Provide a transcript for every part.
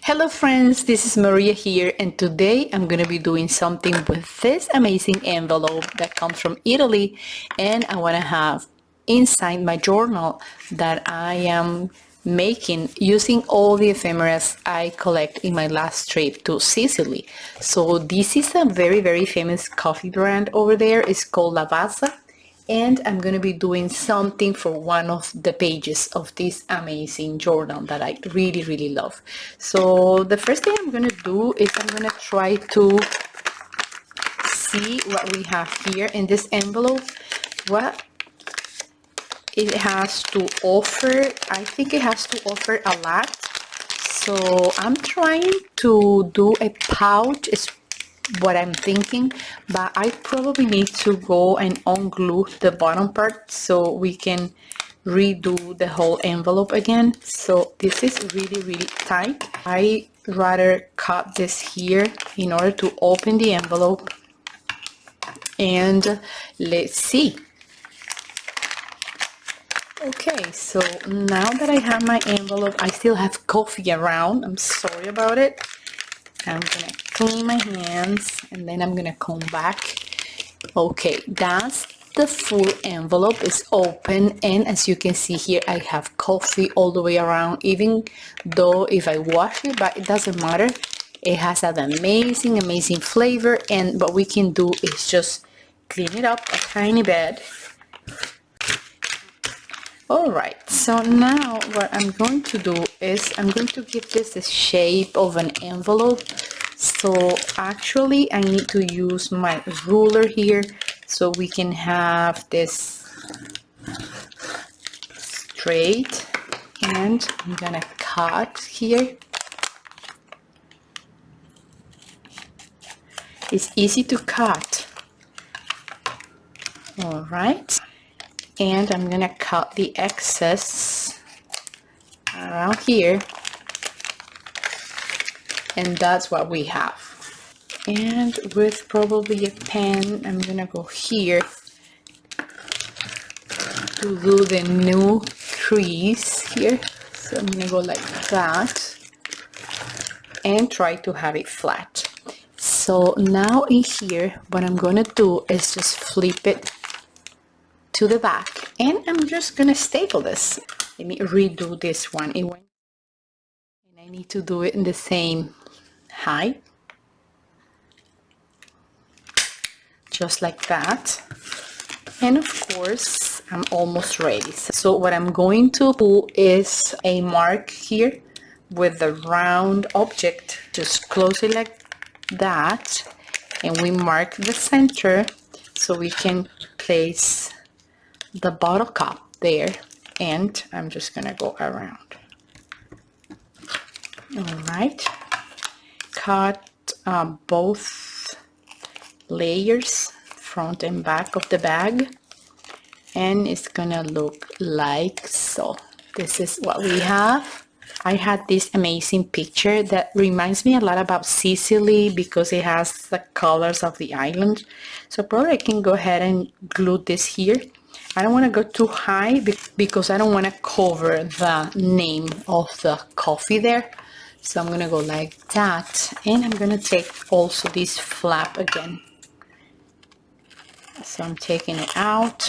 Hello friends, this is Maria here, and today I'm going to be doing something with this amazing envelope that comes from Italy, and I want to have inside my journal that I am making using all the ephemeras I collect in my last trip to Sicily. So this is a very famous coffee brand over there. It's called Lavazza. And I'm going to be doing something for one of the pages of this amazing journal that I really love. So the first thing I'm going to do is I'm going to try to see what we have here in this envelope, what it has to offer. I think it has to offer a lot. So I'm trying to do a pouch is what I'm thinking, but I probably need to go and unglue the bottom part so we can redo the whole envelope again. So this is really tight. I rather cut this here in order to open the envelope, and let's see. Okay, so now that I have my envelope, I still have coffee around. I'm sorry about it. I'm gonna clean my hands and then I'm gonna come back. Okay, that's the full envelope is open, and as you can see here, I have coffee all the way around, even though if I wash it, but it doesn't matter. It has an amazing flavor, and what we can do is just clean it up a tiny bit. Alright, so now what I'm going to do is I'm going to give this the shape of an envelope. So actually I need to use my ruler here so we can have this straight, and I'm gonna cut here. It's easy to cut. Alright. And I'm gonna cut the excess around here, and that's what we have. And with probably a pen, I'm gonna go here to do the new crease here. So I'm gonna go like that and try to have it flat. So now in here, what I'm gonna do is just flip it to the back, and I'm just gonna staple this. Let me redo this one. And I need to do it in the same height, just like that. And of course I'm almost ready. So what I'm going to do is a mark here with the round object. Just close it like that, and we mark the center so we can place the bottle cap there, and I'm just gonna go around. All right, cut both layers, front and back of the bag, and it's gonna look like so. This is what we have. I had this amazing picture that reminds me a lot about Sicily because it has the colors of the island. So probably I can go ahead and glue this here. I don't want to go too high because I don't want to cover the name of the coffee there. So I'm going to go like that, and I'm going to take also this flap again. So I'm taking it out,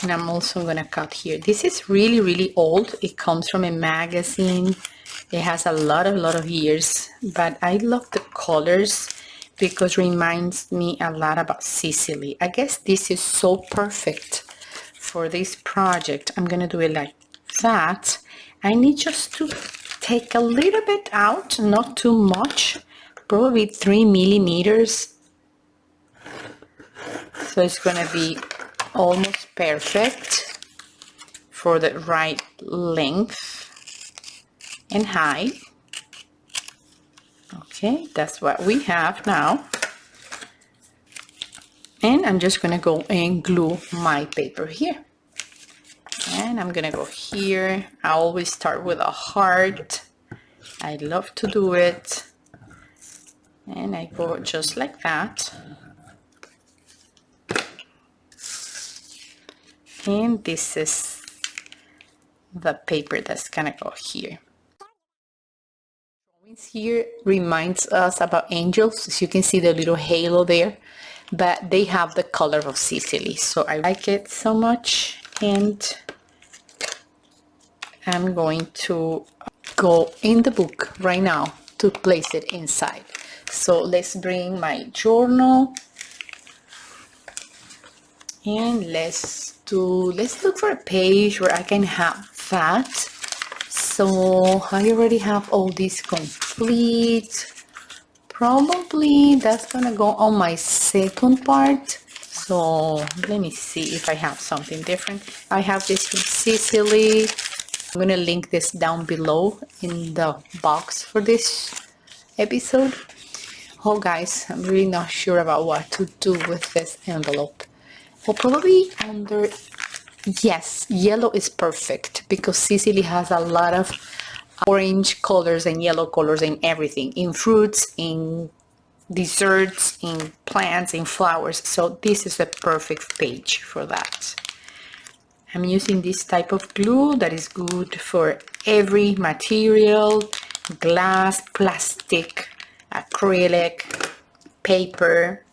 and I'm also going to cut here. This is really old. It comes from a magazine. It has a lot of years, but I love the colors because it reminds me a lot about Sicily. I guess this is so perfect for this project. I'm gonna do it like that. I need just to take a little bit out, not too much, probably 3 millimeters. So it's gonna be almost perfect for the right length and height. Okay, that's what we have now. And I'm just gonna go and glue my paper here. And I'm gonna go here. I always start with a heart. I love to do it. And I go just like that. And this is the paper that's gonna go here. Here reminds us about angels. As you can see the little halo there, but they have the color of Sicily, so I like it so much. And I'm going to go in the book right now to place it inside. So let's bring my journal and let's look for a page where I can have that. So I already have all these complete. Probably that's gonna go on my second part. So let me see if I have something different. I have this from Sicily. I'm gonna link this down below in the box for this episode. Oh guys, I'm really not sure about what to do with this envelope. Well, probably under, yes, yellow is perfect because Sicily has a lot of orange colors and yellow colors in everything, in fruits, in desserts, in plants, in flowers. So this is the perfect page for that. I'm using this type of glue that is good for every material: glass, plastic, acrylic, paper.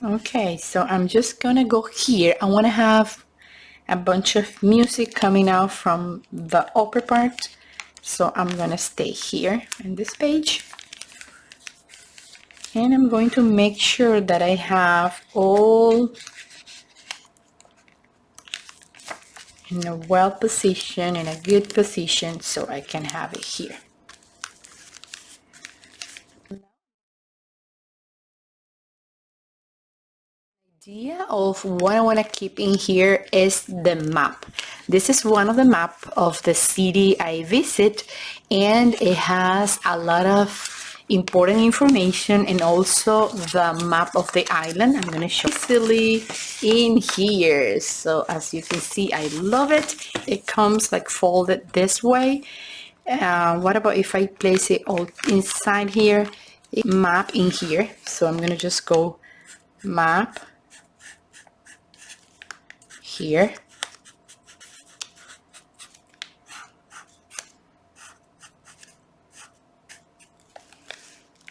Okay, so I'm just gonna go here. I want to have a bunch of music coming out from the upper part, so I'm gonna stay here in this page, and I'm going to make sure that I have all in a well position, in a good position, so I can have it here. Idea of what I want to keep in here is the map. This is one of the map of the city I visit, and it has a lot of important information and also the map of the island. I'm going to show Sicily in here. So as you can see, I love it. It comes like folded this way. What about if I place it all inside here? Map in here. So I'm going to just go map here.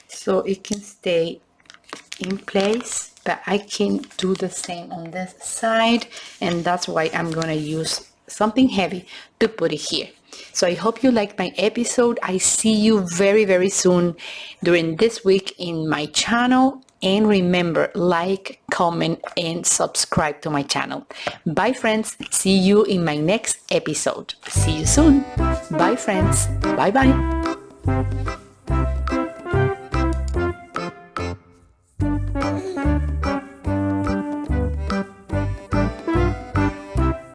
So it can stay in place, but I can do the same on this side, and that's why I'm gonna use something heavy to put it here. So I hope you liked my episode. I see you very, very soon during this week in my channel. And remember, like, comment, and subscribe to my channel. Bye, friends. See you in my next episode. See you soon. Bye, friends. Bye-bye.